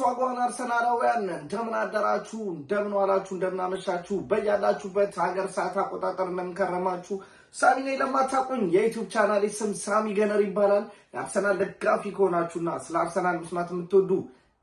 ዋጓን አርሰናላውያን እንደምን አደራችሁ እንደምን ዋላችሁ እንደምን አመሻችሁ በያላችሁበት ሀገር ሰዓት አቆጣጠር እንደምከረማችሁ ሳሚ ነኝ። ለማታውቁኝ የዩቲዩብ ቻናሌ ስም ሳሚ ገነር ይባላል። የአርሰናል ደጋፊ ከሆናችሁና ስለ አርሰናል መስማት የምትወዱ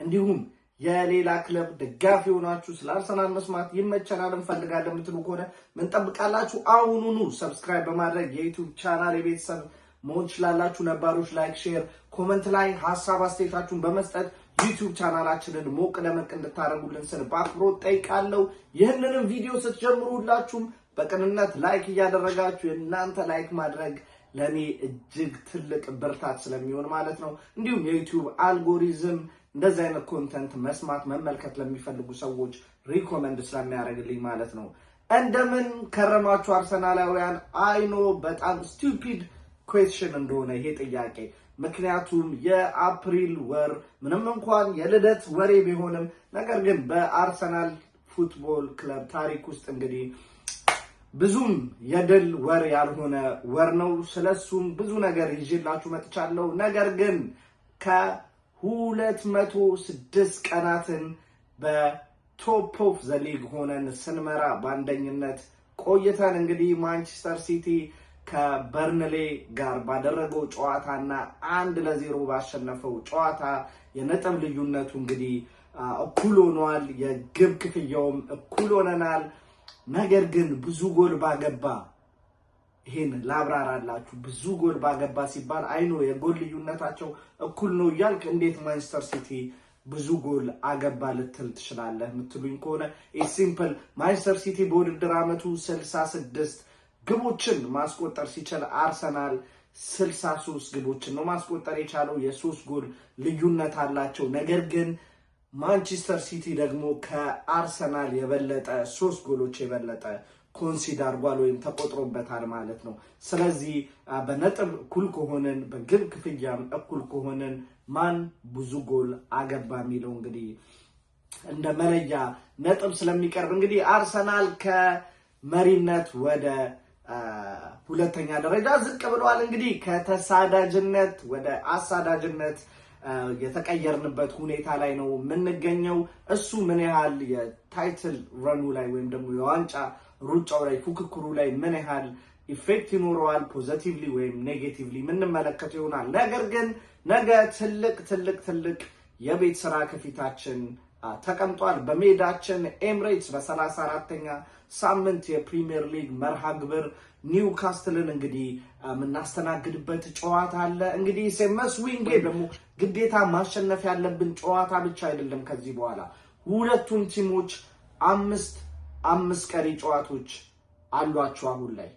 እንዲሁም የሌላ ክለብ ደጋፊ ሆናችሁ ስለ አርሰናል መስማት ይመቸናል እንፈልጋለን የምትሉ ከሆነ ምን ጠብቃላችሁ? አሁኑኑ ሰብስክራይብ በማድረግ የዩቲዩብ ቻናሌ ቤተሰብ መሆን ትችላላችሁ። ነባሮች ላይክ፣ ሼር፣ ኮሜንት ላይ ሐሳብ አስተያየታችሁን በመስጠት ዩቲዩብ ቻናላችንን ሞቅ ደመቅ እንድታደርጉልን ስል በአክብሮት ጠይቃለሁ። ይህንንም ቪዲዮ ስትጀምሩ ሁላችሁም በቅንነት ላይክ እያደረጋችሁ የእናንተ ላይክ ማድረግ ለኔ እጅግ ትልቅ ብርታት ስለሚሆን ማለት ነው። እንዲሁም የዩቲዩብ አልጎሪዝም እንደዚህ አይነት ኮንተንት መስማት መመልከት ለሚፈልጉ ሰዎች ሪኮመንድ ስለሚያደርግልኝ ማለት ነው። እንደምን ከረማችሁ አርሰናላውያን? አይኖ በጣም ስቱፒድ ኩዌስችን እንደሆነ ይሄ ጥያቄ፣ ምክንያቱም የአፕሪል ወር ምንም እንኳን የልደት ወሬ ቢሆንም ነገር ግን በአርሰናል ፉትቦል ክለብ ታሪክ ውስጥ እንግዲህ ብዙም የድል ወር ያልሆነ ወር ነው። ስለሱም ብዙ ነገር ይዤላችሁ መጥቻለሁ። ነገር ግን ከ206 ቀናትን በቶፕ ኦፍ ዘ ሊግ ሆነን ስንመራ በአንደኝነት ቆይተን እንግዲህ ማንቸስተር ሲቲ ከበርንሌ ጋር ባደረገው ጨዋታና 1-0 ባሸነፈው ጨዋታ የነጥብ ልዩነቱ እንግዲህ እኩል ሆኗል። የግብ ክፍያውም እኩል ሆነናል። ነገር ግን ብዙ ጎል ባገባ፣ ይሄን ላብራራላችሁ። ብዙ ጎል ባገባ ሲባል አይኖ የጎል ልዩነታቸው እኩል ነው እያልክ እንዴት ማንቸስተር ሲቲ ብዙ ጎል አገባ ልትል ትችላለህ? የምትሉኝ ከሆነ ሲምፕል። ማንቸስተር ሲቲ በውድድር ዓመቱ 66 ግቦችን ማስቆጠር ሲችል አርሰናል 63 ግቦችን ነው ማስቆጠር የቻለው። የ3 ጎል ልዩነት አላቸው። ነገር ግን ማንቸስተር ሲቲ ደግሞ ከአርሰናል የበለጠ 3 ጎሎች የበለጠ ኮንሲድ አድርጓል ወይም ተቆጥሮበታል ማለት ነው። ስለዚህ በነጥብ እኩል ከሆነን በግብ ክፍያም እኩል ከሆነን ማን ብዙ ጎል አገባ የሚለው እንግዲህ እንደ መለያ ነጥብ ስለሚቀርብ እንግዲህ አርሰናል ከመሪነት ወደ ሁለተኛ ደረጃ ዝቅ ብለዋል። እንግዲህ ከተሳዳጅነት ወደ አሳዳጅነት የተቀየርንበት ሁኔታ ላይ ነው የምንገኘው። እሱ ምን ያህል የታይትል ረኑ ላይ ወይም ደግሞ የዋንጫ ሩጫው ላይ ፉክክሩ ላይ ምን ያህል ኢፌክት ይኖረዋል ፖዚቲቭሊ ወይም ኔጌቲቭሊ የምንመለከተው ይሆናል። ነገር ግን ነገ ትልቅ የቤት ስራ ከፊታችን ተቀምጧል። በሜዳችን ኤምሬትስ በ34ኛ ሳምንት የፕሪሚየር ሊግ መርሃ ግብር ኒውካስትልን እንግዲህ የምናስተናግድበት ጨዋታ አለ። እንግዲህ ሴመስ ዊንጌ ደግሞ ግዴታ ማሸነፍ ያለብን ጨዋታ ብቻ አይደለም። ከዚህ በኋላ ሁለቱም ቲሞች አምስት ቀሪ ጨዋታዎች አሏቸው አሁን ላይ።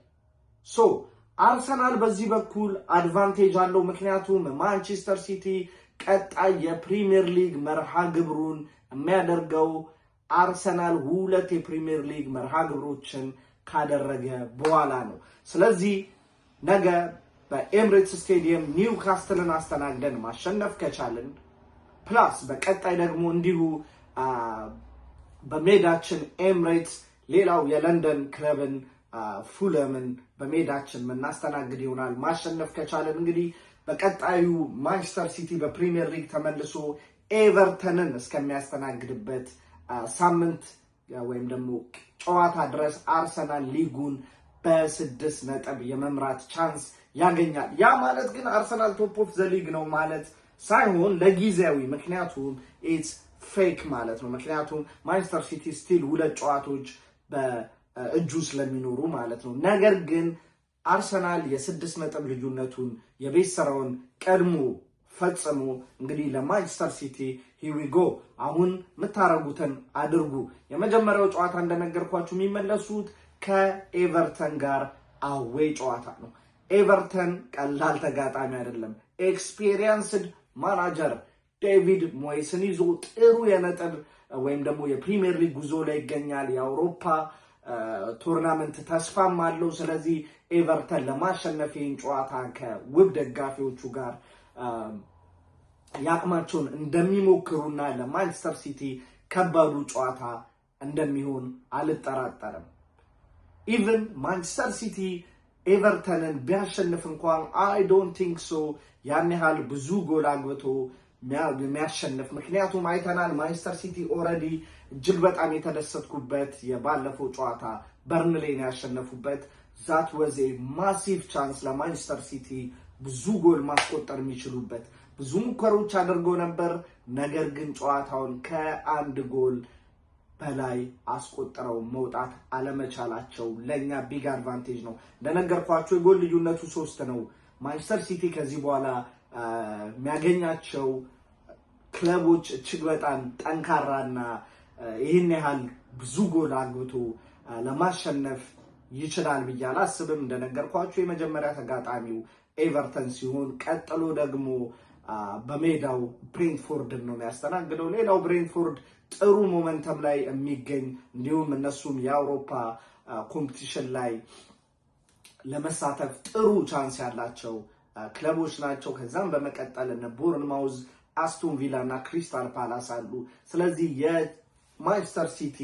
አርሰናል በዚህ በኩል አድቫንቴጅ አለው። ምክንያቱም ማንቸስተር ሲቲ ቀጣይ የፕሪሚየር ሊግ መርሃ ግብሩን የሚያደርገው አርሰናል 2 የፕሪሚየር ሊግ መርሃ ግብሮችን ካደረገ በኋላ ነው። ስለዚህ ነገ በኤምሬትስ ስቴዲየም ኒውካስትልን አስተናግደን ማሸነፍ ከቻልን ፕላስ በቀጣይ ደግሞ እንዲሁ በሜዳችን ኤምሬትስ ሌላው የለንደን ክለብን ፉለምን በሜዳችን የምናስተናግድ ይሆናል። ማሸነፍ ከቻልን እንግዲህ በቀጣዩ ማንቸስተር ሲቲ በፕሪሚየር ሊግ ተመልሶ ኤቨርተንን እስከሚያስተናግድበት ሳምንት ወይም ደግሞ ጨዋታ ድረስ አርሰናል ሊጉን በ6 ነጥብ የመምራት ቻንስ ያገኛል። ያ ማለት ግን አርሰናል ቶፕ ኦፍ ዘ ሊግ ነው ማለት ሳይሆን ለጊዜያዊ፣ ምክንያቱም ኢትስ ፌክ ማለት ነው። ምክንያቱም ማንቸስተር ሲቲ ስቲል 2 ጨዋታዎች በእጁ ስለሚኖሩ ማለት ነው። ነገር ግን አርሰናል የ6 ነጥብ ልዩነቱን የቤት ስራውን ቀድሞ ፈጽሞ እንግዲህ ለማንቸስተር ሲቲ ሂዊጎ አሁን የምታረጉትን አድርጉ። የመጀመሪያው ጨዋታ እንደነገርኳችሁ የሚመለሱት ከኤቨርተን ጋር አዌይ ጨዋታ ነው። ኤቨርተን ቀላል ተጋጣሚ አይደለም። ኤክስፔሪየንስድ ማናጀር ዴቪድ ሞይስን ይዞ ጥሩ የነጥብ ወይም ደግሞ የፕሪሚየር ሊግ ጉዞ ላይ ይገኛል። የአውሮፓ ቶርናመንት ተስፋም አለው። ስለዚህ ኤቨርተን ለማሸነፍ ይህን ጨዋታ ከውብ ደጋፊዎቹ ጋር ያቅማቸውን እንደሚሞክሩና ለማንቸስተር ሲቲ ከባዱ ጨዋታ እንደሚሆን አልጠራጠርም። ኢቭን ማንቸስተር ሲቲ ኤቨርተንን ቢያሸንፍ እንኳን አይ ዶንት ቲንክ ሶ ያን ያህል ብዙ ጎል አግብቶ የሚያሸንፍ ምክንያቱም አይተናል ማንቸስተር ሲቲ ኦልሬዲ እጅግ በጣም የተደሰትኩበት የባለፈው ጨዋታ በርንሌን ያሸነፉበት ዛት ወዜ ማሲቭ ቻንስ ለማንቸስተር ሲቲ ብዙ ጎል ማስቆጠር የሚችሉበት ብዙ ሙከሮች አድርገው ነበር። ነገር ግን ጨዋታውን ከአንድ ጎል በላይ አስቆጥረው መውጣት አለመቻላቸው ለኛ ቢግ አድቫንቴጅ ነው። እንደነገርኳችሁ የጎል ልዩነቱ 3 ነው። ማንቸስተር ሲቲ ከዚህ በኋላ የሚያገኛቸው ክለቦች እጅግ በጣም ጠንካራና ይህን ያህል ብዙ ጎል አግብቶ ለማሸነፍ ይችላል ብዬ አላስብም። እንደነገርኳችሁ የመጀመሪያ ተጋጣሚው ኤቨርተን ሲሆን ቀጥሎ ደግሞ በሜዳው ብሬንትፎርድን ነው የሚያስተናግደው። ሌላው ብሬንትፎርድ ጥሩ ሞመንተም ላይ የሚገኝ እንዲሁም እነሱም የአውሮፓ ኮምፒቲሽን ላይ ለመሳተፍ ጥሩ ቻንስ ያላቸው ክለቦች ናቸው። ከዛም በመቀጠል እነ ቦርንማውዝ፣ አስቶን ቪላ እና ክሪስታል ፓላስ አሉ። ስለዚህ የማንቸስተር ሲቲ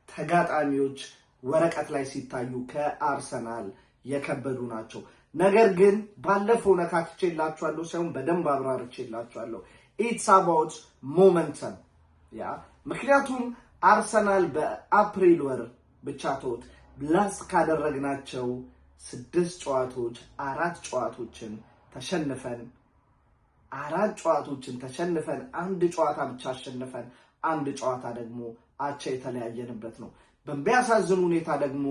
ተጋጣሚዎች ወረቀት ላይ ሲታዩ ከአርሰናል የከበዱ ናቸው። ነገር ግን ባለፈው ነካክቼላችኋለሁ ሳይሆን በደንብ አብራርቼላችኋለሁ። ኢትስ አባውት ሞመንተም ምክንያቱም አርሰናል በአፕሪል ወር ብቻ ተውት ላስ ካደረግናቸው 6 ጨዋታዎች 4 ጨዋታዎችን ተሸንፈን አንድ ጨዋታ ብቻ አሸንፈን አንድ ጨዋታ ደግሞ አቻ የተለያየንበት ነው። በሚያሳዝን ሁኔታ ደግሞ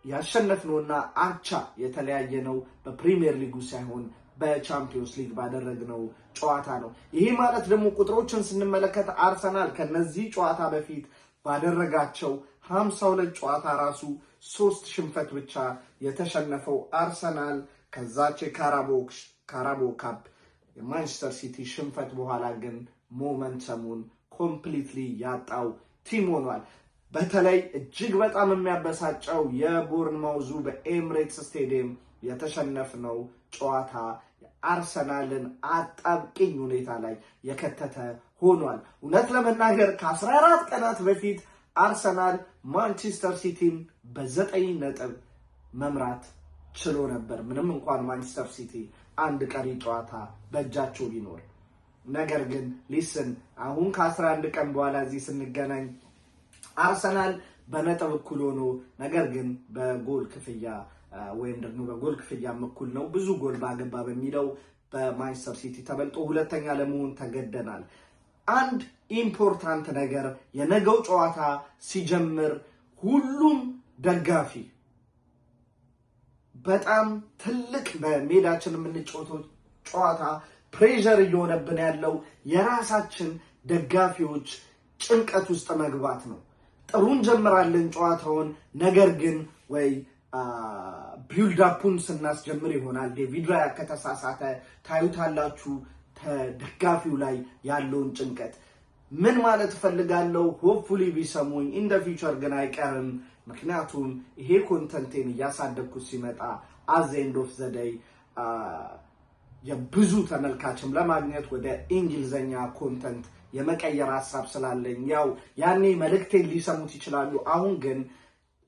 ያሸነፍነውና አቻ የተለያየነው በፕሪሚየር ሊጉ ሳይሆን በቻምፒዮንስ ሊግ ባደረግነው ጨዋታ ነው። ይሄ ማለት ደግሞ ቁጥሮችን ስንመለከት አርሰናል ከነዚህ ጨዋታ በፊት ባደረጋቸው 52 ጨዋታ ራሱ 3 ሽንፈት ብቻ የተሸነፈው አርሰናል ከዛች ካራቦ ካፕ የማንቸስተር ሲቲ ሽንፈት በኋላ ግን ሞመንተሙን ኮምፕሊትሊ ያጣው ቲም ሆኗል። በተለይ እጅግ በጣም የሚያበሳጨው የቦርንማውዙ በኤምሬትስ ስቴዲየም የተሸነፍነው ጨዋታ አርሰናልን አጣብቂኝ ሁኔታ ላይ የከተተ ሆኗል። እውነት ለመናገር ከ14 ቀናት በፊት አርሰናል ማንቸስተር ሲቲን በ9 ነጥብ መምራት ችሎ ነበር፣ ምንም እንኳን ማንቸስተር ሲቲ አንድ ቀሪ ጨዋታ በእጃቸው ቢኖር። ነገር ግን ሊስን አሁን ከ11 ቀን በኋላ እዚህ ስንገናኝ አርሰናል በነጥብ እኩል ሆኖ ነገር ግን በጎል ክፍያ ወይም ደግሞ በጎል ክፍያ እኩል ነው፣ ብዙ ጎል ባገባ በሚለው በማንቸስተር ሲቲ ተበልጦ ሁለተኛ ለመሆን ተገደናል። አንድ ኢምፖርታንት ነገር የነገው ጨዋታ ሲጀምር ሁሉም ደጋፊ በጣም ትልቅ በሜዳችን የምንጫወተው ጨዋታ ፕሬሸር እየሆነብን ያለው የራሳችን ደጋፊዎች ጭንቀት ውስጥ መግባት ነው። ጥሩ እንጀምራለን ጨዋታውን፣ ነገር ግን ወይ ቢልድ አፑን ስናስጀምር ይሆናል ዴቪድ ራያ ከተሳሳተ ታዩታላችሁ ደጋፊው ላይ ያለውን ጭንቀት። ምን ማለት እፈልጋለሁ? ሆፕፉሊ ቢሰሙኝ ኢን ዘ ፊውቸር ግን አይቀርም። ምክንያቱም ይሄ ኮንተንቴን እያሳደግኩት ሲመጣ አዝ ኤንድ ኦፍ ዘ ዴይ የብዙ ተመልካችም ለማግኘት ወደ እንግሊዘኛ ኮንተንት የመቀየር ሐሳብ ስላለኝ ያው ያኔ መልእክቴን ሊሰሙት ይችላሉ። አሁን ግን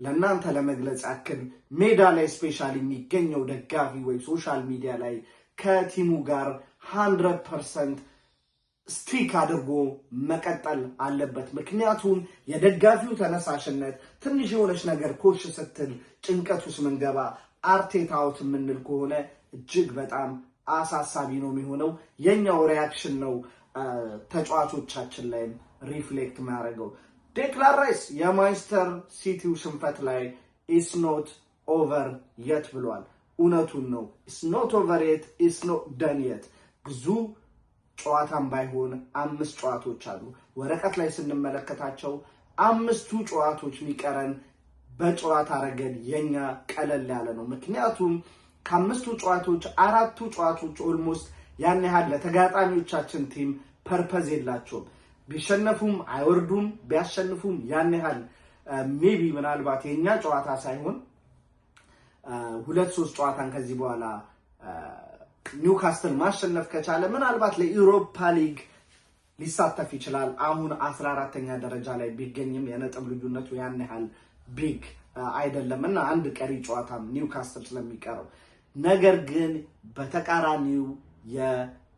ለእናንተ ለመግለጽ ያክል ሜዳ ላይ ስፔሻሊ የሚገኘው ደጋፊ ወይ ሶሻል ሚዲያ ላይ ከቲሙ ጋር 100% ስቲክ አድርጎ መቀጠል አለበት። ምክንያቱም የደጋፊው ተነሳሽነት ትንሽ የሆነች ነገር ኮሽ ስትል ጭንቀት ውስጥ ምንገባ አርቴታ አውት የምንል ከሆነ እጅግ በጣም አሳሳቢ ነው የሚሆነው። የኛው ሪያክሽን ነው ተጫዋቾቻችን ላይም ሪፍሌክት የሚያደርገው። ዴክላን ራይስ የማንቸስተር ሲቲው ሽንፈት ላይ ኢትስ ኖት ኦቨር የት ብሏል። እውነቱን ነው። ኢትስ ኖት ኦቨር የት፣ ኢትስ ኖት ደን የት። ብዙ ጨዋታም ባይሆን 5 ጨዋታዎች አሉ። ወረቀት ላይ ስንመለከታቸው 5ቱ ጨዋታዎች የሚቀረን በጨዋታ ረገድ የኛ ቀለል ያለ ነው። ምክንያቱም ከ5ቱ ጨዋታዎች 4ቱ ጨዋታዎች ኦልሞስት ያን ያህል ለተጋጣሚዎቻችን ቲም ፐርፐዝ የላቸውም። ቢሸነፉም አይወርዱም፣ ቢያሸንፉም ያን ያህል ሜቢ ምናልባት የኛ ጨዋታ ሳይሆን 2-3 ጨዋታን ከዚህ በኋላ ኒውካስትል ማሸነፍ ከቻለ ምናልባት ለዩሮፓ ሊግ ሊሳተፍ ይችላል። አሁን 14ኛ ደረጃ ላይ ቢገኝም የነጥብ ልዩነቱ ያን ያህል ቢግ አይደለም እና አንድ ቀሪ ጨዋታም ኒውካስትል ስለሚቀረው፣ ነገር ግን በተቃራኒው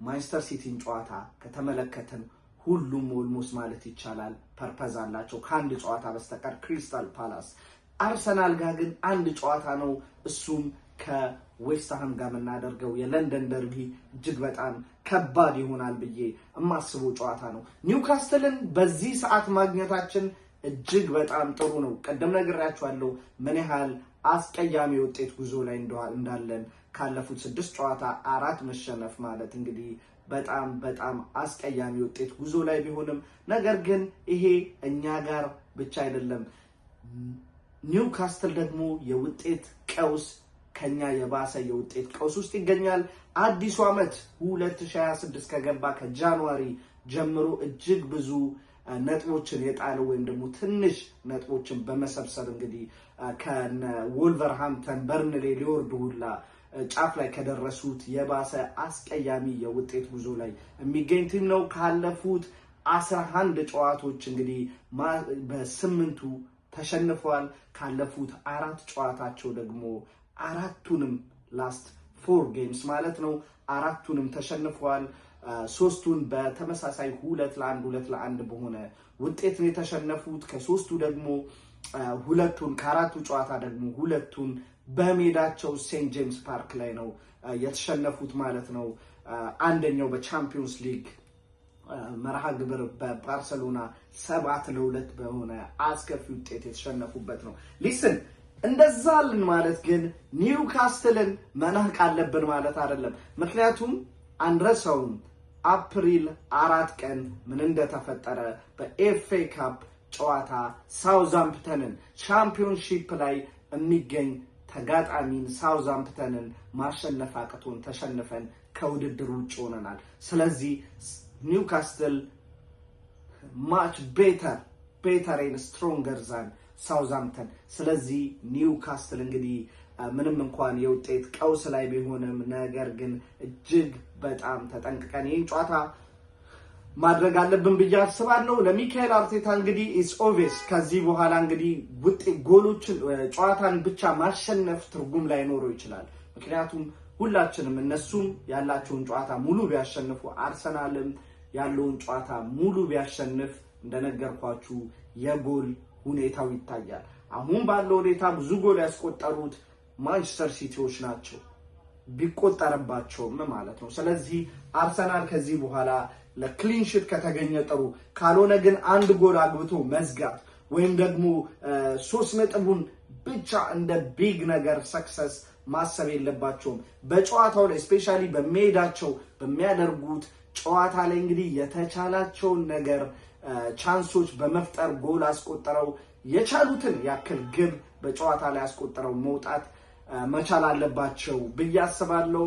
ማንቸስተር ሲቲን ጨዋታ ከተመለከትን ሁሉም ኦልሞስት ማለት ይቻላል ፐርፐዝ አላቸው ከአንድ ጨዋታ በስተቀር ክሪስታል ፓላስ። አርሰናል ጋር ግን አንድ ጨዋታ ነው፣ እሱም ከዌስትሃም ጋር የምናደርገው የለንደን ደርቢ እጅግ በጣም ከባድ ይሆናል ብዬ የማስበው ጨዋታ ነው። ኒውካስትልን በዚህ ሰዓት ማግኘታችን እጅግ በጣም ጥሩ ነው። ቀደም ነግሬያችኋለሁ ምን ያህል አስቀያሚ ውጤት ጉዞ ላይ እንዳለን። ካለፉት 6 ጨዋታ 4 መሸነፍ ማለት እንግዲህ በጣም አስቀያሚ ውጤት ጉዞ ላይ ቢሆንም ነገር ግን ይሄ እኛ ጋር ብቻ አይደለም። ኒውካስትል ደግሞ የውጤት ቀውስ ከኛ የባሰ የውጤት ቀውስ ውስጥ ይገኛል። አዲሱ ዓመት 2026 ከገባ ከጃንዋሪ ጀምሮ እጅግ ብዙ ነጥቦችን የጣለው ወይም ደግሞ ትንሽ ነጥቦችን በመሰብሰብ እንግዲህ ከወልቨርሃምፕተን በርንሌ ሊወርዱ ሁላ ጫፍ ላይ ከደረሱት የባሰ አስቀያሚ የውጤት ጉዞ ላይ የሚገኝ ቲም ነው። ካለፉት 11 ጨዋታዎች እንግዲህ በ8ቱ ተሸንፈዋል። ካለፉት 4 ጨዋታቸው ደግሞ 4ቱንም ላስት 4 ጌምስ ማለት ነው 4ቱንም ተሸንፈዋል። 3ቱን በተመሳሳይ 2-1 በሆነ ውጤት ነው የተሸነፉት። ከ3ቱ ደግሞ 2ቱን ከ4ቱ ጨዋታ ደግሞ 2ቱን በሜዳቸው ሴንት ጄምስ ፓርክ ላይ ነው የተሸነፉት ማለት ነው። አንደኛው በቻምፒዮንስ ሊግ መርሃ ግብር በባርሰሎና 7-2 በሆነ አስከፊ ውጤት የተሸነፉበት ነው። ሊስን እንደዛልን ማለት ግን ኒውካስትልን መናቅ አለብን ማለት አይደለም። ምክንያቱም አንረሳውም አፕሪል 4 ቀን ምን እንደተፈጠረ በኤፍኤ ካፕ ጨዋታ ሳውዛምፕተንን ቻምፒዮንሺፕ ላይ የሚገኝ ተጋጣሚን ሳውዛምፕተንን ማሸነፍ አቅቶን ተሸንፈን ከውድድር ውጭ ሆነናል። ስለዚህ ኒውካስትል ማች ቤተር ኤንድ ስትሮንገር ዛን ሳውዛምፕተን። ስለዚህ ኒውካስትል እንግዲህ ምንም እንኳን የውጤት ቀውስ ላይ ቢሆንም ነገር ግን እጅግ በጣም ተጠንቅቀን ይህን ጨዋታ ማድረግ አለብን ብዬ አስባለሁ። ለሚካኤል አርቴታ እንግዲህ ኢትስ ኦብቪየስ ከዚህ በኋላ እንግዲህ ውጤት ጎሎችን ጨዋታን ብቻ ማሸነፍ ትርጉም ላይኖረው ይችላል። ምክንያቱም ሁላችንም እነሱም ያላቸውን ጨዋታ ሙሉ ቢያሸንፉ አርሰናልም ያለውን ጨዋታ ሙሉ ቢያሸንፍ እንደነገርኳችሁ የጎል ሁኔታው ይታያል። አሁን ባለው ሁኔታ ብዙ ጎል ያስቆጠሩት ማንቸስተር ሲቲዎች ናቸው ቢቆጠርባቸውም ማለት ነው። ስለዚህ አርሰናል ከዚህ በኋላ ለክሊንሺት ከተገኘ ጥሩ፣ ካልሆነ ግን አንድ ጎል አግብቶ መዝጋት ወይም ደግሞ 3 ነጥቡን ብቻ እንደ ቢግ ነገር ሰክሰስ ማሰብ የለባቸውም። በጨዋታው ላይ ስፔሻሊ በሜዳቸው በሚያደርጉት ጨዋታ ላይ እንግዲህ የተቻላቸውን ነገር ቻንሶች በመፍጠር ጎል አስቆጥረው የቻሉትን ያክል ግብ በጨዋታ ላይ አስቆጥረው መውጣት መቻል አለባቸው ብዬ አስባለሁ።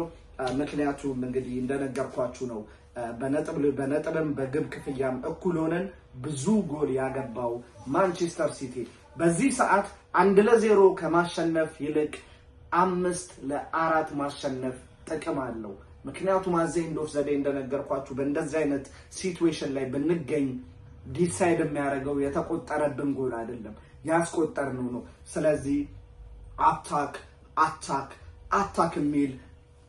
ምክንያቱም እንግዲህ እንደነገርኳችሁ ነው በነጥብም በግብ ክፍያም እኩል ሆነን ብዙ ጎል ያገባው ማንቸስተር ሲቲ በዚህ ሰዓት 1-0 ከማሸነፍ ይልቅ 5-4 ማሸነፍ ጥቅም አለው። ምክንያቱም አዘይንድ ኦፍ ዘዴ እንደነገርኳችሁ በእንደዚህ አይነት ሲቹዌሽን ላይ ብንገኝ ዲሳይድ የሚያደርገው የተቆጠረብን ጎል አይደለም ያስቆጠርነው ነው። ስለዚህ አታክ የሚል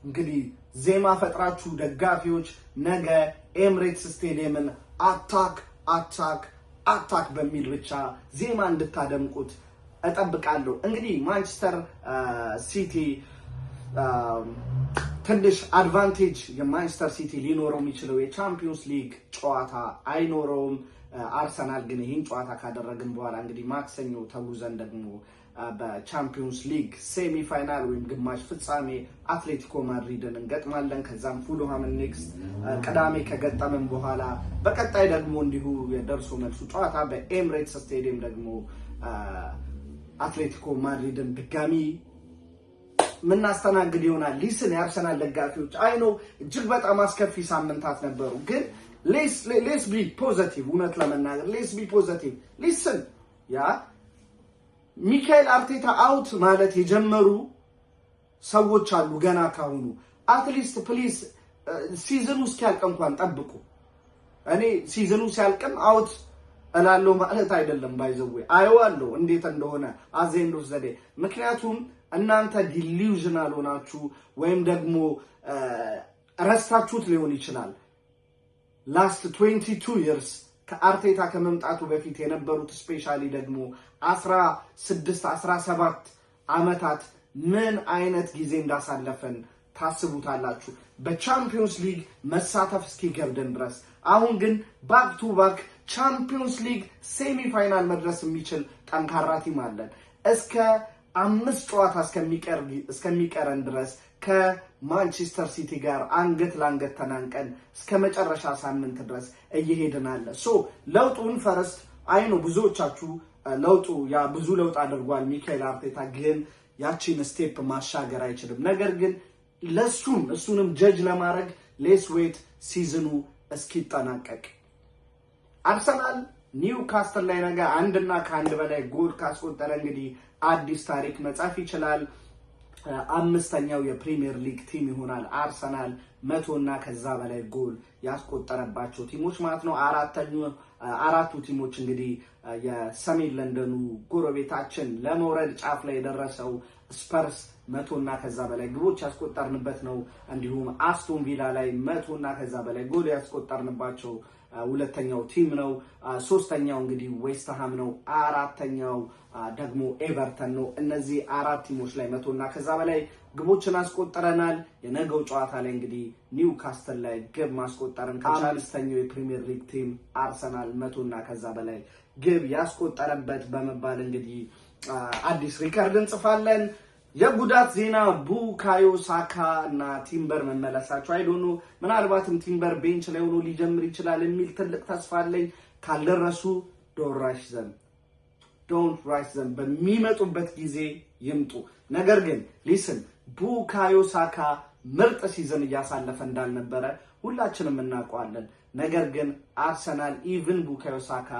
እንግዲህ ዜማ ፈጥራችሁ ደጋፊዎች ነገ ኤምሬትስ ስቴዲየምን አታክ በሚል ብቻ ዜማ እንድታደምቁት እጠብቃለሁ። እንግዲህ ማንቸስተር ሲቲ ትንሽ አድቫንቴጅ የማንቸስተር ሲቲ ሊኖረው የሚችለው የቻምፒዮንስ ሊግ ጨዋታ አይኖረውም። አርሰናል ግን ይህን ጨዋታ ካደረግን በኋላ እንግዲህ ማክሰኞ ተጉዘን ደግሞ በቻምፒዮንስ ሊግ ሴሚ ፋይናል ወይም ግማሽ ፍጻሜ አትሌቲኮ ማድሪድን እንገጥማለን። ከዛም ፉልሃምን ኔክስት ቅዳሜ ከገጠምን በኋላ በቀጣይ ደግሞ እንዲሁ የደርሶ መልሱ ጨዋታ በኤምሬትስ ስቴዲየም ደግሞ አትሌቲኮ ማድሪድን ድጋሚ ምናስተናግድ ይሆናል። ሊስን የአርሰናል ደጋፊዎች አይኖ እጅግ በጣም አስከፊ ሳምንታት ነበሩ፣ ግን ሌስ ቢ ፖዚቲቭ። እውነት ለመናገር ሌስ ቢ ፖዚቲቭ። ሊስን ሚካኤል አርቴታ አውት ማለት የጀመሩ ሰዎች አሉ ገና ካሁኑ። አትሊስት ፕሊዝ ሲዝኑ እስኪያልቅ እንኳን ጠብቁ። እኔ ሲዝኑ ሲያልቅም አውት እላለሁ ማለት አይደለም። ባይዘዌ አየዋለሁ እንዴት እንደሆነ አዘንዶ ዘዴ። ምክንያቱም እናንተ ዲሉዥናል ሆናችሁ ወይም ደግሞ ረስታችሁት ሊሆን ይችላል። ላስት 22 years ከአርቴታ ከመምጣቱ በፊት የነበሩት ስፔሻሊ ደግሞ 16-17 ዓመታት ምን አይነት ጊዜ እንዳሳለፈን ታስቡታላችሁ። በቻምፒዮንስ ሊግ መሳተፍ እስኪገብደን ድረስ። አሁን ግን ባክ ቱ ባክ ቻምፒዮንስ ሊግ ሴሚ ፋይናል መድረስ የሚችል ጠንካራ ቲም አለን። እስከ 5 ጨዋታ እስከሚቀረን ድረስ ከማንቸስተር ሲቲ ጋር አንገት ለአንገት ተናንቀን እስከ መጨረሻ ሳምንት ድረስ እየሄድን አለ። ለውጡን ፈረስት አይኑ ብዙዎቻችሁ ለውጡ ብዙ ለውጥ አድርጓል ሚካኤል አርቴታ፣ ግን ያቺን ስቴፕ ማሻገር አይችልም። ነገር ግን እሱንም ጀጅ ለማድረግ ሌስ ዌት ሲዝኑ እስኪጠናቀቅ። አርሰናል ኒውካስትል ላይ ነገ አንድና ከአንድ በላይ ጎል ካስቆጠረ እንግዲህ አዲስ ታሪክ መጻፍ ይችላል። 5ኛው የፕሪሚየር ሊግ ቲም ይሆናል አርሰናል 100 እና ከዛ በላይ ጎል ያስቆጠረባቸው ቲሞች ማለት ነው። አራቱ ቲሞች እንግዲህ የሰሜን ለንደኑ ጎረቤታችን ለመውረድ ጫፍ ላይ የደረሰው ስፐርስ 100 እና ከዛ በላይ ግቦች ያስቆጠርንበት ነው። እንዲሁም አስቶን ቪላ ላይ 100 እና ከዛ በላይ ጎል ያስቆጠርንባቸው ሁለተኛው ቲም ነው። ሶስተኛው እንግዲህ ዌስትሃም ነው። አራተኛው ደግሞ ኤቨርተን ነው። እነዚህ አራት ቲሞች ላይ 100 እና ከዛ በላይ ግቦችን አስቆጥረናል። የነገው ጨዋታ ላይ እንግዲህ ኒውካስትል ላይ ግብ ማስቆጠርን ከቻለ 5ኛው የፕሪሚየር ሊግ ቲም አርሰናል 100 እና ከዛ በላይ ግብ ያስቆጠረበት በመባል እንግዲህ አዲስ ሪከርድ እንጽፋለን። የጉዳት ዜና ቡካዮ ሳካ እና ቲምበር መመለሳቸው አይዶኑ ምናልባትም ቲምበር ቤንች ላይ ሆኖ ሊጀምር ይችላል የሚል ትልቅ ተስፋ አለኝ። ካልደረሱ ዶንት ራሽ ዘም በሚመጡበት ጊዜ ይምጡ። ነገር ግን ሊስን ቡካዮ ሳካ ምርጥ ሲዝን እያሳለፈ እንዳልነበረ ሁላችንም እናውቀዋለን። ነገር ግን አርሰናል ኢቭን ቡካዮ ሳካ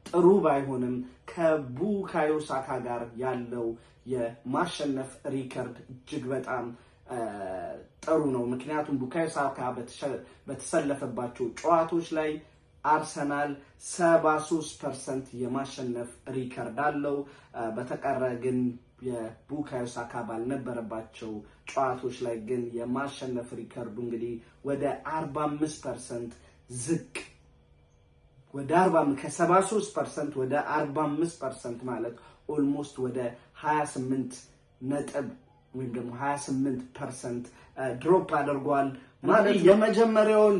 ጥሩ ባይሆንም ከቡካዮ ሳካ ጋር ያለው የማሸነፍ ሪከርድ እጅግ በጣም ጥሩ ነው። ምክንያቱም ቡካዮ ሳካ በተሰለፈባቸው ጨዋታዎች ላይ አርሰናል 73% የማሸነፍ ሪከርድ አለው። በተቀረ ግን የቡካዮ ሳካ ባልነበረባቸው ጨዋታዎች ላይ ግን የማሸነፍ ሪከርዱ እንግዲህ ወደ 45% ዝቅ ከ73% ወደ 45% ማለት ኦልሞስት ወደ 28 ነጥብ ወይም ደግሞ 28% ድሮፕ አድርጓል ማለት የመጀመሪያውን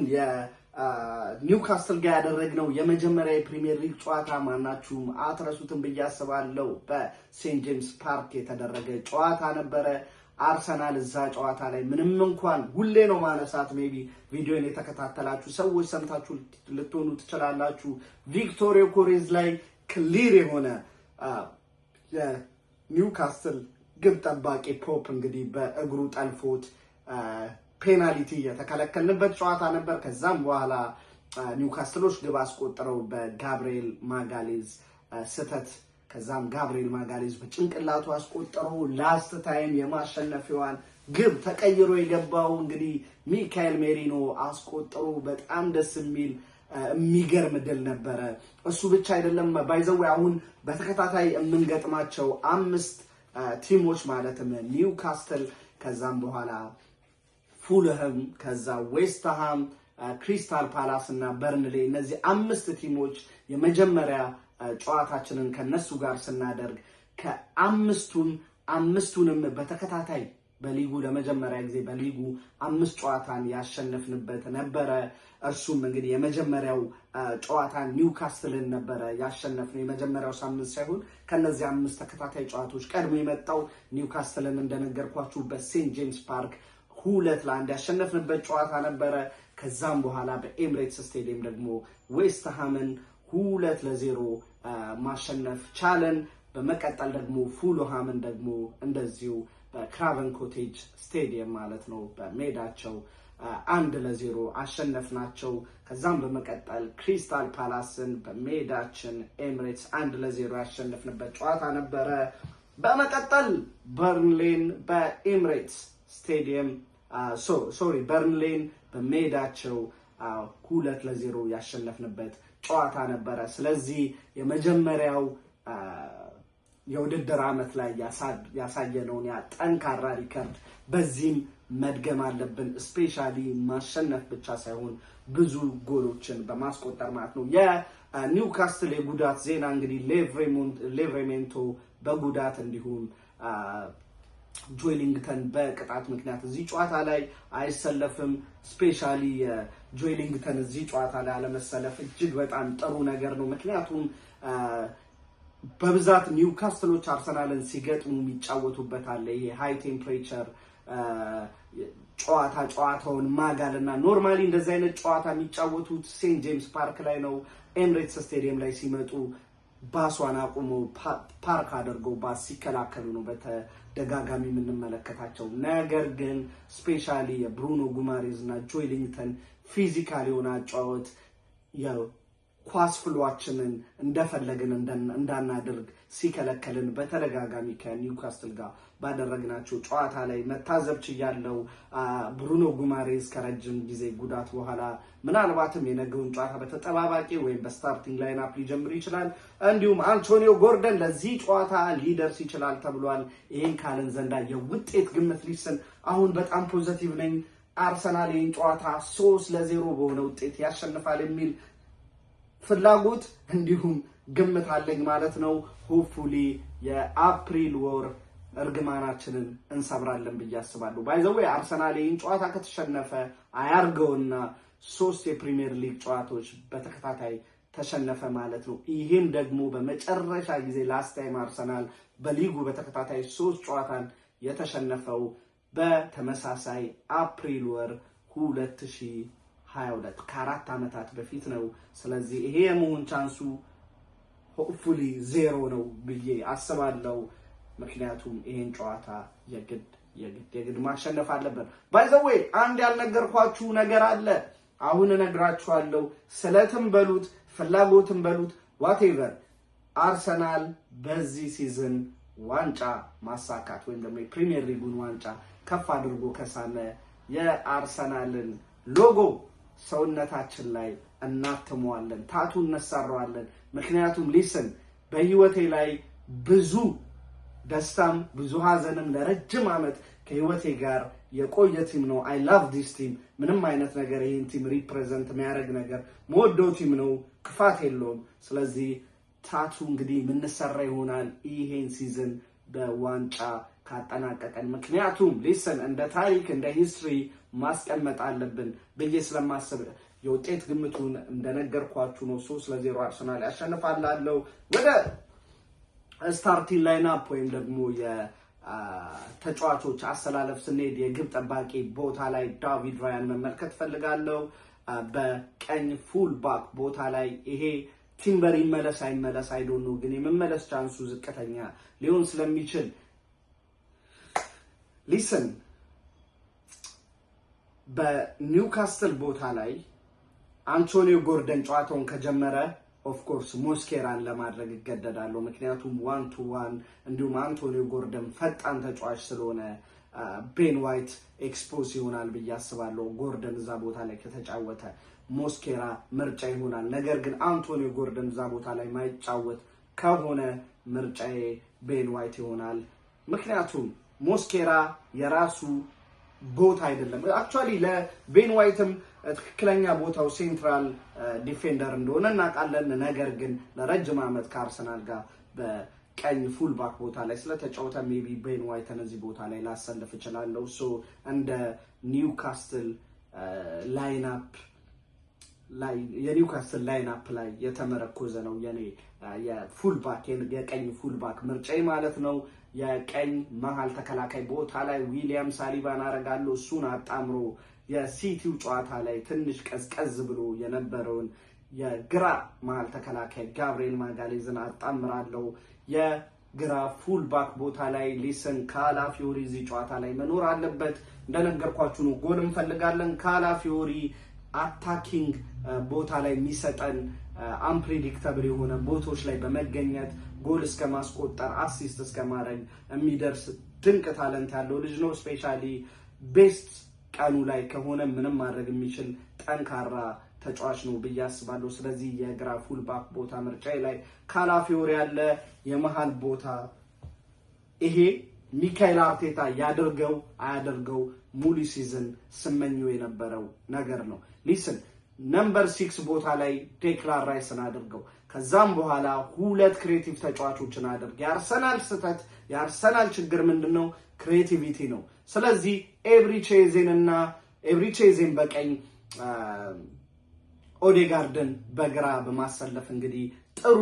ኒውካስትል ጋር ያደረግነው የመጀመሪያ የፕሪሚየር ሊግ ጨዋታ ማናችሁም አትረሱትም ብዬ አስባለሁ። በሴንት ጄምስ ፓርክ የተደረገ ጨዋታ ነበረ። አርሰናል እዛ ጨዋታ ላይ ምንም እንኳን ሁሌ ነው ማነሳት ሜቢ ቪዲዮን የተከታተላችሁ ሰዎች ሰምታችሁ ልትሆኑ ትችላላችሁ። ቪክቶር ዮኬሬዝ ላይ ክሊር የሆነ የኒውካስትል ግብ ጠባቂ ፖፕ እንግዲህ በእግሩ ጠልፎት ፔናልቲ የተከለከልንበት ጨዋታ ነበር። ከዛም በኋላ ኒውካስትሎች ግብ አስቆጥረው በጋብሪኤል ማጋሌዝ ስህተት ከዛም ጋብሪኤል ማጋሌዝ በጭንቅላቱ አስቆጥሮ ላስት ታይም የማሸነፊያዋን ግብ ተቀይሮ የገባው እንግዲህ ሚካኤል ሜሪኖ አስቆጥሮ በጣም ደስ የሚገርም ድል ነበረ። እሱ ብቻ አይደለም ባይዘው አሁን በተከታታይ የምንገጥማቸው 5 ቲሞች ማለትም ኒውካስትል፣ ከዛም በኋላ ፉልሃም፣ ከዛ ዌስትሃም፣ ክሪስታል ፓላስ እና በርንሌ እነዚህ 5 ቲሞች የመጀመሪያ ጨዋታችንን ከነሱ ጋር ስናደርግ ከአምስቱንም በተከታታይ በሊጉ ለመጀመሪያ ጊዜ በሊጉ 5 ጨዋታን ያሸነፍንበት ነበረ። እርሱም እንግዲህ የመጀመሪያው ጨዋታ ኒውካስትልን ነበረ ያሸነፍነው የመጀመሪያው ሳምንት ሳይሆን ከነዚህ 5 ተከታታይ ጨዋታዎች ቀድሞ የመጣው ኒውካስትልን እንደነገርኳችሁ በሴንት ጄምስ ፓርክ 2-1 ያሸነፍንበት ጨዋታ ነበረ። ከዛም በኋላ በኤምሬትስ ስቴዲየም ደግሞ ዌስትሃምን 2-0 ማሸነፍ ቻለን። በመቀጠል ደግሞ ፉልሃምን ደግሞ እንደዚሁ በክራቨን ኮቴጅ ስቴዲየም ማለት ነው በሜዳቸው 1-0 አሸነፍናቸው። ከዛም በመቀጠል ክሪስታል ፓላስን በሜዳችን ኤምሬትስ 1-0 ያሸነፍንበት ጨዋታ ነበረ። በመቀጠል በርንሌን በኤምሬትስ ስቴዲየም በርንሌን በሜዳቸው 2-0 ያሸነፍንበት ጨዋታ ነበረ። ስለዚህ የመጀመሪያው የውድድር ዓመት ላይ ያሳየነውን ያ ጠንካራ ሪከርድ በዚህም መድገም አለብን ስፔሻሊ ማሸነፍ ብቻ ሳይሆን ብዙ ጎሎችን በማስቆጠር ማለት ነው የኒውካስትል የጉዳት ዜና እንግዲህ ሌቭሬሜንቶ በጉዳት እንዲሁም ጆይሊንግተን በቅጣት ምክንያት እዚህ ጨዋታ ላይ አይሰለፍም ስፔሻሊ ጆይሊንግተን እዚህ ጨዋታ ላይ አለመሰለፍ እጅግ በጣም ጥሩ ነገር ነው ምክንያቱም በብዛት ኒውካስትሎች አርሰናልን ሲገጥሙ የሚጫወቱበት አለ ይሄ ሃይ ቴምፕሬቸር ጨዋታውን ማጋልና ኖርማሊ እንደዚህ አይነት ጨዋታ የሚጫወቱት ሴንት ጄምስ ፓርክ ላይ ነው ኤምሬትስ ስቴዲየም ላይ ሲመጡ ባሷን አቁመው ፓርክ አድርገው ባስ ሲከላከሉ ነው በተደጋጋሚ የምንመለከታቸው ነገር ግን ስፔሻሊ የብሩኖ ጉማሬዝ እና ጆይሊንግተን ፊዚካል የሆነ አጫወት ኳስ ፍሏችንን እንደፈለግን እንዳናደርግ ሲከለከልን በተደጋጋሚ ከኒውካስትል ጋር ባደረግናቸው ጨዋታ ላይ መታዘብ ችያለሁ ብሩኖ ጉማሬዝ ከረጅም ጊዜ ጉዳት በኋላ ምናልባትም የነገውን ጨዋታ በተጠባባቂ ወይም በስታርቲንግ ላይንአፕ ሊጀምር ይችላል እንዲሁም አንቶኒዮ ጎርደን ለዚህ ጨዋታ ሊደርስ ይችላል ተብሏል ይሄን ካለን ዘንዳ የውጤት ግምት ሊስን አሁን በጣም ፖዚቲቭ ነኝ አርሰናል ይሄን ጨዋታ 3-0 በሆነ ውጤት ያሸንፋል የሚል ፍላጎት እንዲሁም ግምት አለኝ ማለት ነው ሆፕፉሊ የአፕሪል ወር እርግማናችንን እንሰብራለን ብዬ አስባለሁ ባይ ዘ ዌይ አርሰናል ይህን ጨዋታ ከተሸነፈ አያርገውና 3 የፕሪሚየር ሊግ ጨዋታዎች በተከታታይ ተሸነፈ ማለት ነው ይሄም ደግሞ በመጨረሻ ጊዜ ላስት ታይም አርሰናል በሊጉ በተከታታይ 3 ጨዋታን የተሸነፈው በተመሳሳይ አፕሪል ወር 2022 ከ4 ዓመታት በፊት ነው ስለዚህ ይሄ የመሆን ቻንሱ ሆፕፉሊ 0 ነው ብዬ አስባለሁ ምክንያቱም ይሄን ጨዋታ የግድ ማሸነፍ አለበት ባይ ዘ ዌይ አንድ ያልነገርኳችሁ ነገር አለ አሁን እነግራችኋለሁ ስለትም በሉት ፍላጎትም በሉት ዋቴቨር አርሰናል በዚህ ሲዝን ዋንጫ ማሳካት ወይም ደግሞ የፕሪሚየር ሊጉን ዋንጫ ከፍ አድርጎ ከሳመ የአርሰናልን ሎጎ ሰውነታችን ላይ እናትመዋለን ታቱ እንሰራዋለን ምክንያቱም ሊስን በህይወቴ ላይ ብዙ ደስታም ብዙ ሀዘንም ለረጅም ዓመት ከህይወቴ ጋር የቆየ ቲም ነው አይ ላቭ ዲስ ቲም ምንም አይነት ነገር ይሄን ቲም ሪፕሬዘንት የሚያደርግ ነገር ሞዶ ቲም ነው ክፋት የለውም ስለዚህ ታቱ እንግዲህ ምንሰራ ይሆናል ይሄን ሲዝን በዋንጫ ካጠናቀቀን ምክንያቱም ሊስን እንደ ታሪክ እንደ ሂስትሪ ማስቀመጥ አለብን በየ ስለማስብ የውጤት ግምቱን እንደነገርኳችሁ ነው 3-0 አርሰናል ያሸንፋላለው ወደ ስታርቲንግ ላይንአፕ ወይም ደግሞ የተጫዋቾች አሰላለፍ ስንሄድ የግብ ጠባቂ ቦታ ላይ ዳቪድ ራያን መመልከት ፈልጋለሁ በቀኝ ፉል ባክ ቦታ ላይ ይሄ ቲምበር ይመለስ አይመለስ አይዶንት ኖ ግን የመመለስ ቻንሱ ዝቅተኛ ሊሆን ስለሚችል ሊስን በኒውካስትል ቦታ ላይ አንቶኒዮ ጎርደን ጨዋታውን ከጀመረ ኦፍ ኮርስ ሞስኬራን ለማድረግ ይገደዳሉ ምክንያቱም 1-1 እንዲሁም አንቶኒዮ ጎርደን ፈጣን ተጫዋች ስለሆነ ቤን ዋይት ኤክስፖዝ ይሆናል ብዬ አስባለሁ ጎርደን እዛ ቦታ ላይ ከተጫወተ ሞስኬራ ምርጫ ይሆናል ነገር ግን አንቶኒዮ ጎርደን እዛ ቦታ ላይ ማይጫወት ከሆነ ምርጫዬ ቤን ዋይት ይሆናል ምክንያቱም ሞስኬራ የራሱ ቦታ አይደለም አክቹአሊ ለቤን ዋይትም ትክክለኛ ቦታው ሴንትራል ዲፌንደር እንደሆነ እናውቃለን ነገር ግን ለረጅም ዓመት ከአርሰናል ጋር በቀኝ ፉል ባክ ቦታ ላይ ስለተጫወተ ሜቢ ቤን ዋይትን እዚህ ቦታ ላይ ላሰልፍ እችላለሁ ሶ እንደ ኒውካስትል ላይንአፕ ላይ የኒውካስትል ላይንአፕ ላይ የተመረኮዘ ነው የኔ የፉል ባክ የቀኝ ፉል ባክ ምርጫዬ ማለት ነው የቀኝ መሃል ተከላካይ ቦታ ላይ ዊሊያም ሳሊባን አረጋለሁ እሱን አጣምሮ የሲቲው ጨዋታ ላይ ትንሽ ቀዝቀዝ ብሎ የነበረውን የግራ መሃል ተከላካይ ጋብሪኤል ማጋሌዝን አጣምራለሁ የግራ ፉል ባክ ቦታ ላይ ሊሰን ካላፊዮሪ እዚህ ጨዋታ ላይ መኖር አለበት እንደነገርኳችሁ ነው ጎል እንፈልጋለን ካላፊዮሪ አታኪንግ ቦታ ላይ የሚሰጠን አንፕሬዲክተብል የሆነ ቦታዎች ላይ በመገኘት ጎል እስከ ማስቆጠር አሲስት እስከ ማድረግ የሚደርስ ድንቅ ታለንት ያለው ልጅ ነው ስፔሻሊ ቤስት ቀኑ ላይ ከሆነ ምንም ማድረግ የሚችል ጠንካራ ተጫዋች ነው ብዬ አስባለሁ ስለዚህ የግራ ፉል ባክ ቦታ ምርጫዬ ላይ ካላፊዮሪ ያለ የመሃል ቦታ ይሄ ሚካኤል አርቴታ ያደርገው አያደርገው ሙሉ ሲዝን ስመኘው የነበረው ነገር ነው። ሊስን ነምበር 6 ቦታ ላይ ዴክላን ራይስን አድርገው ከዛም በኋላ ሁለት ክሬቲቭ ተጫዋቾችን አድርገው የአርሰናል ስህተት የአርሰናል ችግር ምንድነው? ክሬቲቪቲ ነው። ስለዚህ ኤብሪቼዜን በቀኝ ኦዴጋርድን በግራ በማሰለፍ እንግዲህ ጥሩ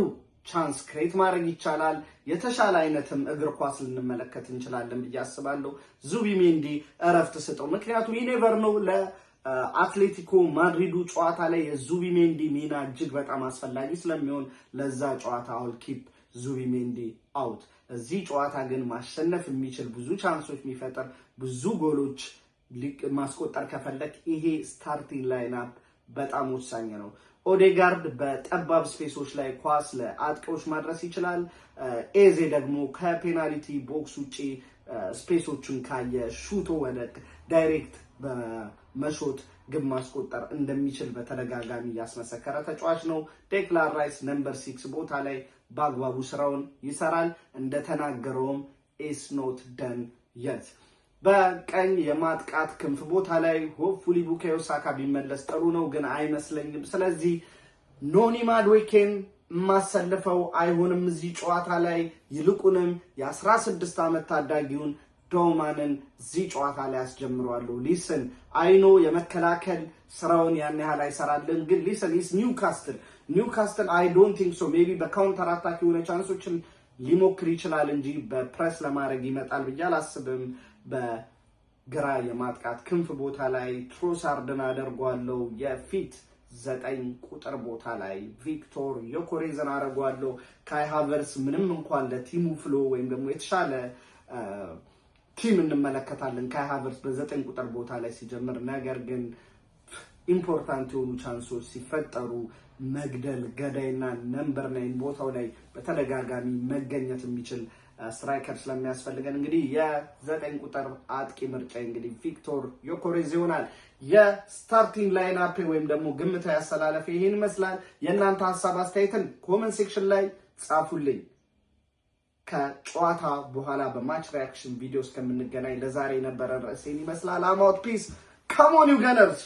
ቻንስ ክሬት ማድረግ ይቻላል። የተሻለ አይነትም እግር ኳስ ልንመለከት እንችላለን ብዬ አስባለሁ። ዙቢሜንዲ እረፍት ስጠው፣ ምክንያቱም ኔቨር ነው ለአትሌቲኮ ማድሪዱ ጨዋታ ላይ የዙቢሜንዲ ሚና እጅግ በጣም አስፈላጊ ስለሚሆን ለዛ ጨዋታ አውል ኪፕ ዙቢሜንዲ አውት። እዚህ ጨዋታ ግን ማሸነፍ የሚችል ብዙ ቻንሶች የሚፈጥር ብዙ ጎሎች ማስቆጠር ከፈለክ ይሄ ስታርቲንግ ላይንአፕ በጣም ወሳኝ ነው። ኦዴጋርድ በጠባብ ስፔሶች ላይ ኳስ ለአጥቂዎች ማድረስ ይችላል። ኤዜ ደግሞ ከፔናልቲ ቦክስ ውጪ ስፔሶችን ካየ ሹቶ ወደ ዳይሬክት በመሾት ግብ ማስቆጠር እንደሚችል በተደጋጋሚ ያስመሰከረ ተጫዋች ነው። ዴክላን ራይስ ነምበር 6 ቦታ ላይ በአግባቡ ስራውን ይሰራል። እንደተናገረውም ኢስ ኖት ደን የት። በቀኝ የማጥቃት ክንፍ ቦታ ላይ ሆፕፉሊ ቡካዮ ሳካ ቢመለስ ጥሩ ነው፣ ግን አይመስለኝም። ስለዚህ ኖኒ ማድዌኬን ማሰልፈው አይሆንም እዚህ ጨዋታ ላይ። ይልቁንም የ16 ዓመት ታዳጊውን ዶማንን እዚህ ጨዋታ ላይ አስጀምረዋለሁ። ሊስን አይኖ የመከላከል ስራውን ያን ያህል አይሰራልን፣ ግን ሊስን ኢስ ኒውካስትል አይ ዶንት ቲንክ ሶ ሜቢ በካውንተር አታክ የሆነ ቻንሶችን ሊሞክር ይችላል እንጂ በፕሬስ ለማድረግ ይመጣል ብዬ አላስብም። በግራ የማጥቃት ክንፍ ቦታ ላይ ትሮሳርድን አደርጓለሁ። የፊት 9 ቁጥር ቦታ ላይ ቪክቶር ዮኬሬዝን አደርጓለሁ። ካይ ሃቨርትዝ ምንም እንኳን ለቲሙ ፍሎ ወይም ደግሞ የተሻለ ቲም እንመለከታለን ካይ ሃቨርትዝ በ9 ቁጥር ቦታ ላይ ሲጀምር፣ ነገር ግን ኢምፖርታንት የሆኑ ቻንሶች ሲፈጠሩ መግደል ገዳይና ነምበር 9 ቦታው ላይ በተደጋጋሚ መገኘት የሚችል ስትራይከር ስለሚያስፈልገን እንግዲህ የ9 ቁጥር አጥቂ ምርጫ እንግዲህ ቪክቶር ዮኬሬዝ ይሆናል። የስታርቲንግ ላይን አፕ ወይም ደግሞ ግምታዊ አሰላለፍ ይሄን ይመስላል። የእናንተ ሀሳብ አስተያየትን ኮሜንት ሴክሽን ላይ ጻፉልኝ። ከጨዋታ በኋላ በማች ሪአክሽን ቪዲዮ እስከምንገናኝ ለዛሬ የነበረን ርዕሴን ይመስላል። አም አውት ፒስ ካም ኦን ዩ ገነርስ።